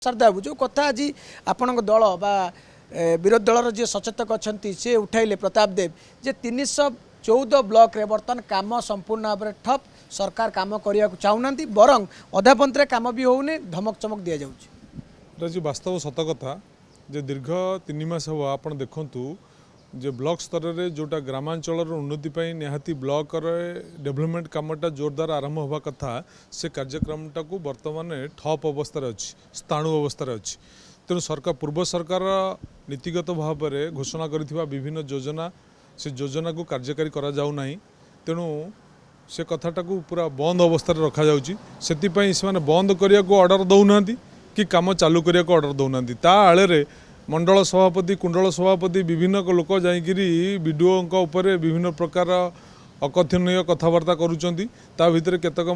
सरदाबू जो कथा आज आपण दल बा विरोधी दलर जी सचेतक अच्छा सी उठाइले प्रताप देव जे 314 ब्लॉक रे बर्तमान काम संपूर्ण भाव में ठप सरकार काम करने को चाहूना बरं अधापंथरे काम भी होने धमक चमक दि जाऊँगी वास्तव सत कथा जे दीर्घ 3 मास हम आप देखूँ जे ब्लॉक स्तर में जोटा ग्रामांचल उन्नति निहाती ब्लॉक डेवलपमेंट कामटा जोरदार आरंभ होगा कथा से कार्यक्रमटा को बर्तमान ठप अवस्था अच्छी स्थाणु अवस्था अच्छी तेणु सरकार पूर्व सरकार नीतिगत भाव में घोषणा कर विभिन्न योजना से योजना को कार्यकारी करा जाऊ नहीं तेणु से कथाटा को पूरा बंद अवस्था रखा जाउची सेतिपई से बंद करिया को ऑर्डर दौना कि काम चालू करिया को ऑर्डर दौना ता आले मंडल सभापति कुंडल सभापति विभिन्न लोक जाइकिरी बीडीओ उपरे विभिन्न प्रकार अकथनीय कथबार्ता करुँच भितर केतक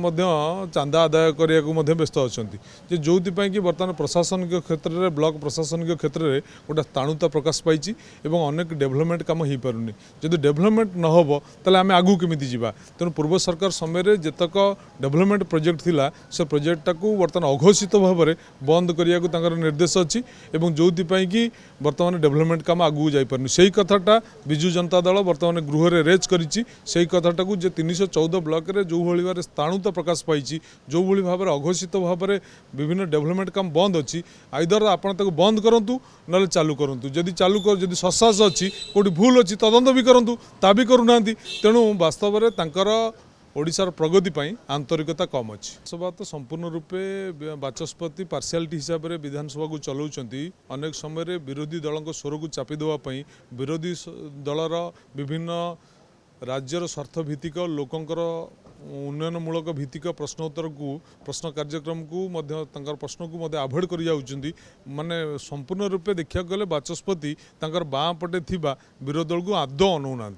चांदा आदाय करने को व्यस्त अच्छा जो कि बर्तमान प्रशासनिक क्षेत्र में ब्लॉक प्रशासनिक क्षेत्र में गोटे स्थाणुता प्रकाश पाई अनेक डेवलपमेंट काम हो पारुनी जदि डेवलपमेंट न हो ताले आम आगू केमी जावा तेणु पूर्व सरकार समय जेतक डेवलपमेंट प्रोजेक्ट थिला से प्रोजेक्टा को बर्तमान अघोषित भाव में बंद करने को निर्देश अच्छी जो कि बर्तमान डेवलपमेंट काम आगू जापार से कथाटा विजु जनता दल बर्तमान गृह में रेज कर कथाटा को 314 ब्लॉक रे जो भाई भाव स्थाणुता प्रकाश पाई जो भाव में अघोषित भाव में विभिन्न डेवलपमेंट काम बंद अच्छी आइदर आप बंद करूँ ना चालू करूँ जदि चालू कर जदि ससास अच्छी कौटी भूल अच्छी तदंत भी करूँ ता भी करूना तेणु वास्तव में ओडिशार प्रगति पाई आंतरिकता कम अच्छी सभा तो संपूर्ण रूपे बाचस्पति पार्शियालिटी हिसाब से विधानसभा को चलाउछंती अनेक समय विरोधी दल स्वर को चापी देवाई विरोधी दलर विभिन्न राज्यर स्वार्थभित्तिक लोकंकर उन्नयनमूलक भित्तिक प्रश्नोत्तर को प्रश्न कार्यक्रम को प्रश्न को आभोड कर जाउछंती माने संपूर्ण रूपे देखा गले बाचस्पति बाँ पटे थिबा विरोधी दल को आदौ अनौना।